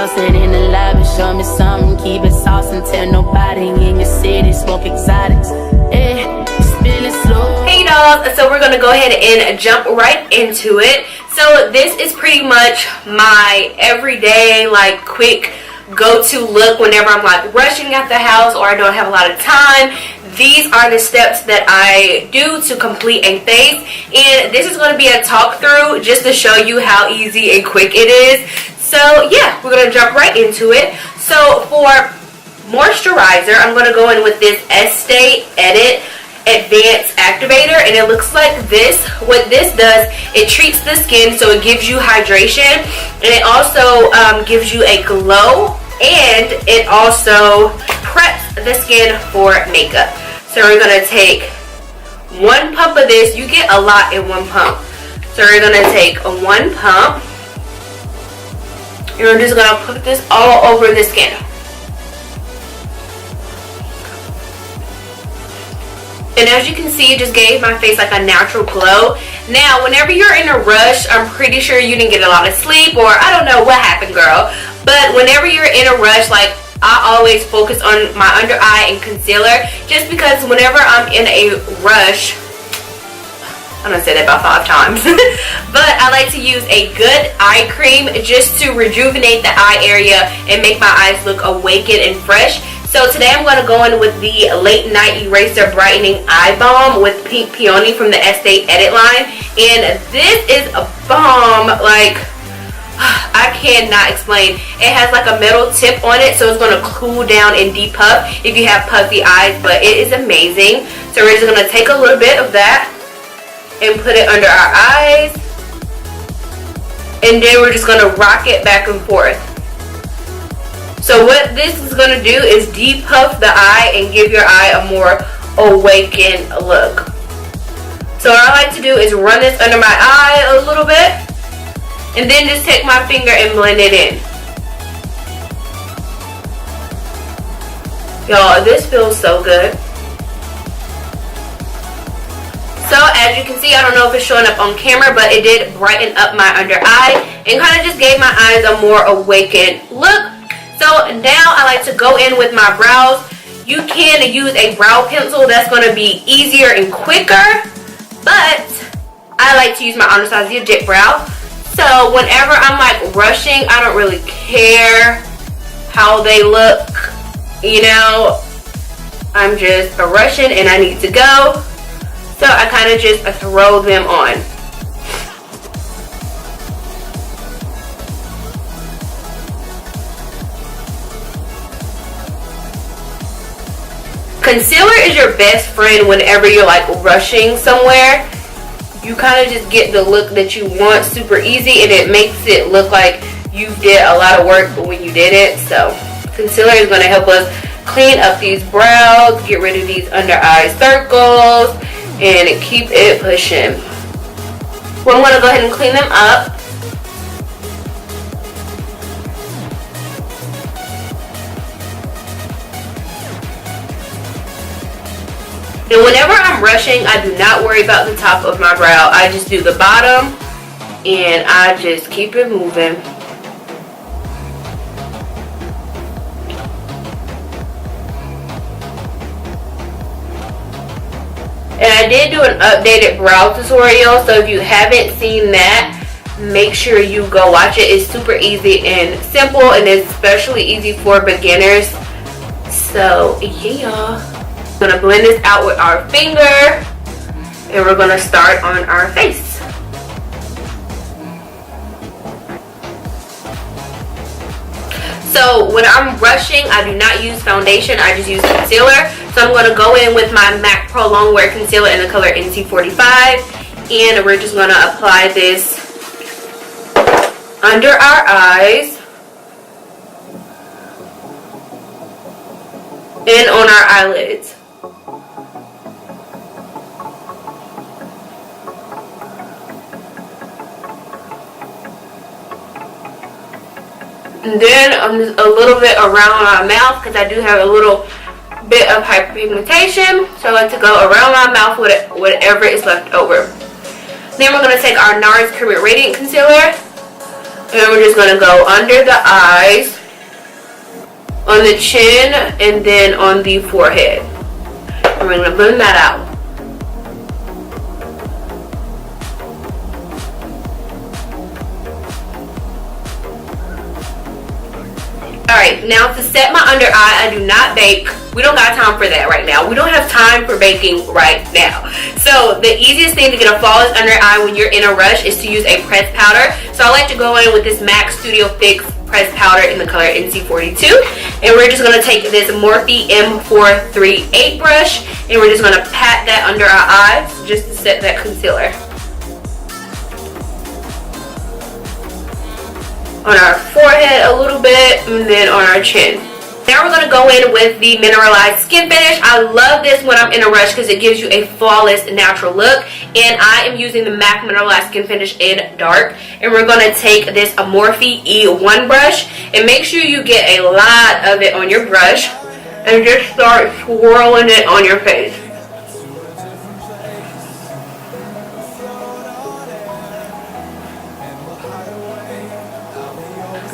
Tossing in the lobby, show me something, keep it saucing. Tell nobody in your city, smoke exotics. Spilling slow. Hey dolls, so we're gonna go ahead and jump right into it. So this is pretty much my everyday, like, quick go-to look whenever I'm like rushing at the house or I don't have a lot of time. These are the steps that I do to complete a face, and this is going to be a talk through just to show you how easy and quick it is. So yeah, we're going to jump right into it. So for moisturizer, I'm going to go in with this Estee Edit Advanced Activator, and it looks like this. What this does, it treats the skin so it gives you hydration, and it also gives you a glow, and it also preps the skin for makeup. So we're going to take 1 pump of this. You get a lot in 1 pump. So we're going to take 1 pump, and we're just going to put this all over the skin. And as you can see, it just gave my face like a natural glow. Now, whenever you're in a rush, I'm pretty sure you didn't get a lot of sleep, or I don't know what happened, girl. But whenever you're in a rush, like, I always focus on my under eye and concealer, just because whenever I'm in a rush, I'm gonna say that about 5 times, but I like to use a good eye cream just to rejuvenate the eye area and make my eyes look awakened and fresh. So today I'm going to go in with the Late Night Eraser Brightening Eye Balm with Pink Peony from the Estee Edit line. And this is a bomb, like, I cannot explain. It has like a metal tip on it, so it's going to cool down and depuff if you have puffy eyes, but it is amazing. So we're just going to take a little bit of that and put it under our eyes. And then we're just going to rock it back and forth. So what this is going to do is depuff the eye and give your eye a more awakened look. So what I like to do is run this under my eye a little bit, and then just take my finger and blend it in. Y'all, this feels so good. So as you can see, I don't know if it's showing up on camera, but it did brighten up my under eye and kind of just gave my eyes a more awakened look. So now I like to go in with my brows. You can use a brow pencil. That's going to be easier and quicker. But I like to use my Anastasia Dip Brow. So whenever I'm like rushing, I don't really care how they look. You know, I'm just rushing and I need to go. So I kind of just throw them on. Concealer is your best friend whenever you're like rushing somewhere. You kind of just get the look that you want super easy, and it makes it look like you did a lot of work when you did it. So concealer is going to help us clean up these brows, get rid of these under eye circles, and keep it pushing. Well, I'm going to go ahead and clean them up. And whenever I'm rushing, I do not worry about the top of my brow. I just do the bottom, and I just keep it moving. And I did do an updated brow tutorial, so if you haven't seen that, make sure you go watch it. It's super easy and simple, and it's especially easy for beginners. So yeah, y'all. We're going to blend this out with our finger, and we're going to start on our face. So when I'm rushing, I do not use foundation, I just use concealer. So I'm going to go in with my MAC Pro Longwear Concealer in the color NC45, and we're just going to apply this under our eyes and on our eyelids. And then just a little bit around my mouth, because I do have a little bit of hyperpigmentation. So I like to go around my mouth with whatever is left over. Then we're going to take our NARS Curate Radiant Concealer. And we're just going to go under the eyes, on the chin, and then on the forehead. And we're going to blend that out. Alright, now to set my under eye, I do not bake. We don't got time for that right now. We don't have time for baking right now. So the easiest thing to get a flawless under eye when you're in a rush is to use a pressed powder. So I like to go in with this MAC Studio Fix pressed powder in the color NC42. And we're just going to take this Morphe M438 brush, and we're just going to pat that under our eyes just to set that concealer. On our forehead a little bit, and then on our chin. Now we're going to go in with the Mineralized Skin Finish. I love this when I'm in a rush because it gives you a flawless natural look. And I am using the MAC Mineralized Skin Finish in dark. And we're going to take this Morphe E1 brush, and make sure you get a lot of it on your brush and just start swirling it on your face.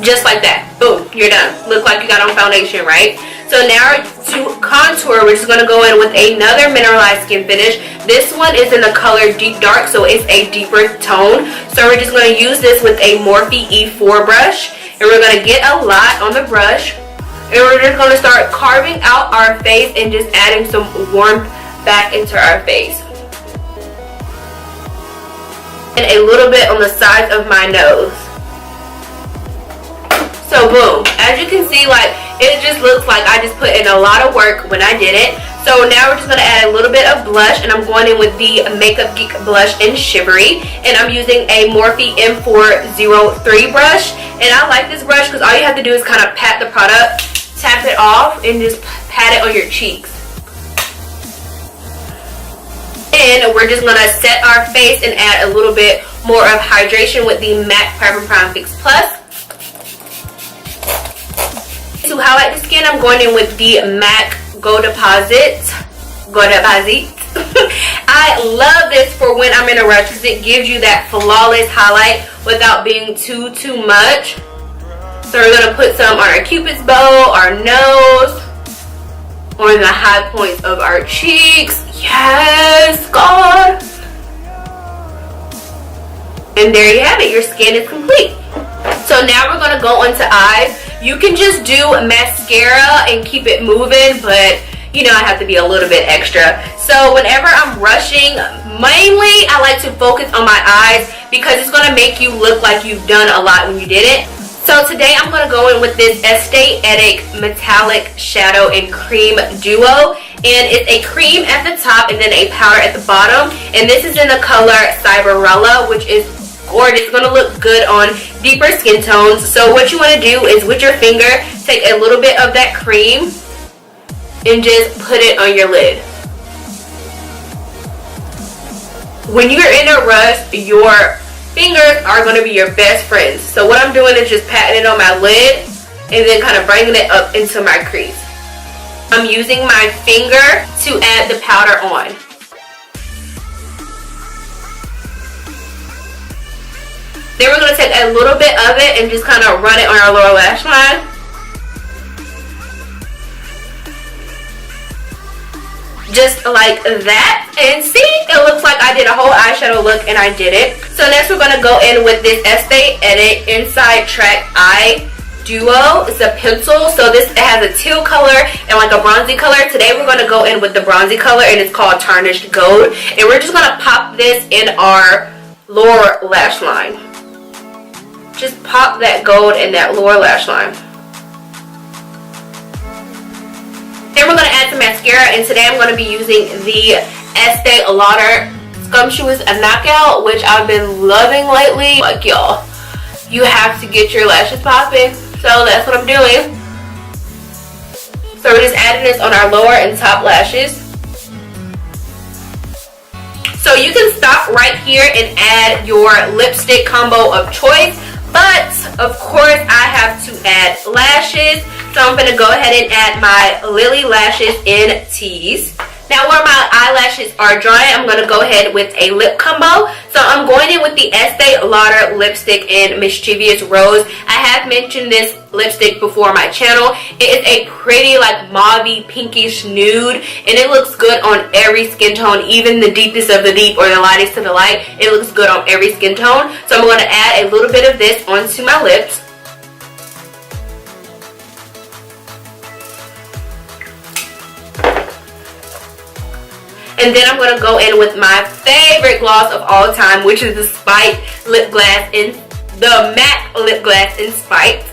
Just like that. Boom, you're done. Look like you got on foundation, right? So now to contour, we're just going to go in with another Mineralized Skin Finish. This one is in the color Deep Dark, so it's a deeper tone. So we're just going to use this with a Morphe E4 brush. And we're going to get a lot on the brush. And we're just going to start carving out our face and just adding some warmth back into our face. And a little bit on the sides of my nose. So boom, as you can see, like, it just looks like I just put in a lot of work when I did it. So now we're just going to add a little bit of blush, and I'm going in with the Makeup Geek blush in Shivery. And I'm using a Morphe M403 brush. And I like this brush because all you have to do is kind of pat the product, tap it off, and just pat it on your cheeks. And we're just going to set our face and add a little bit more of hydration with the MAC Prep and Prime Fix Plus. To highlight the skin, I'm going in with the MAC Go Deposit. I love this for when I'm in a rush because it gives you that flawless highlight without being too much. So we're going to put some on our cupid's bow, our nose, on the high points of our cheeks. Yes, God. And there you have it. Your skin is complete. So now we're going to go into eyes. You can just do mascara and keep it moving, but you know I have to be a little bit extra. So whenever I'm rushing, mainly I like to focus on my eyes because it's going to make you look like you've done a lot when you did it. So today I'm going to go in with this Estee Edit Metallic Shadow and Cream Duo. And it's a cream at the top and then a powder at the bottom. And this is in the color Cyberella, which is gorgeous. It's going to look good on deeper skin tones. So what you want to do is with your finger, take a little bit of that cream and just put it on your lid. When you're in a rush, your fingers are going to be your best friends. So what I'm doing is just patting it on my lid and then kind of bringing it up into my crease. I'm using my finger to add the powder on. Then we're going to take a little bit of it and just kind of run it on our lower lash line. Just like that. And see, it looks like I did a whole eyeshadow look and I did it. So next we're going to go in with this Estee Edit Inside Track Eye Duo. It's a pencil. So this has a teal color and like a bronzy color. Today we're going to go in with the bronzy color and it's called Tarnished Gold. And we're just going to pop this in our lower lash line. Just pop that gold in that lower lash line. Then we're going to add some mascara, and today I'm going to be using the Estee Lauder Scrumptious Knockout, which I've been loving lately. Like, y'all, you have to get your lashes popping, so that's what I'm doing. So we're just adding this on our lower and top lashes. So you can stop right here and add your lipstick combo of choice. But, of course, I have to add lashes. So I'm going to go ahead and add my Lily Lashes in Tease. Now where my eyelashes are dry, I'm going to go ahead with a lip combo. So I'm going in with the Estee Lauder lipstick in Mischievous Rose. I have mentioned this lipstick before on my channel. It is a pretty like mauve pinkish nude, and it looks good on every skin tone, even the deepest of the deep or the lightest of the light. It looks good on every skin tone. So I'm going to add a little bit of this onto my lips. And then I'm going to go in with my favorite gloss of all time, which is the Spite lip glass in the MAC lip glass in Spite.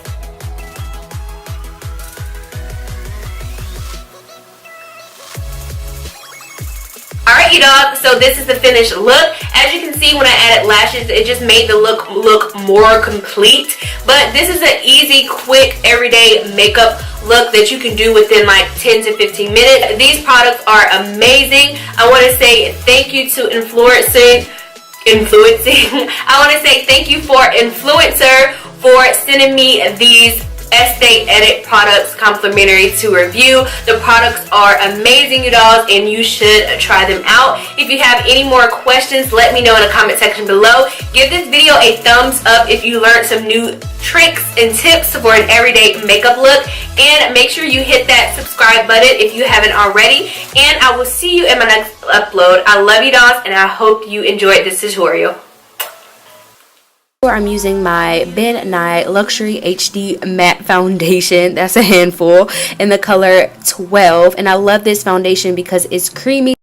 Alright, you dogs, so this is the finished look. As you can see, when I added lashes, it just made the look more complete. But this is an easy, quick, everyday makeup look that you can do within like 10 to 15 minutes. These products are amazing. I want to say thank you to influencing. I want to say thank you for Influencer for sending me these Estee Edit products complimentary to review. The products are amazing, you dolls, and you should try them out. If you have any more questions, let me know in the comment section below. Give this video a thumbs up if you learned some new tricks and tips for an everyday makeup look, and make sure you hit that subscribe button if you haven't already, and I will see you in my next upload. I love you dolls, and I hope you enjoyed this tutorial. I'm using my Ben Nye Luxury HD Matte Foundation. That's a handful, in the color 12, and I love this foundation because it's creamy.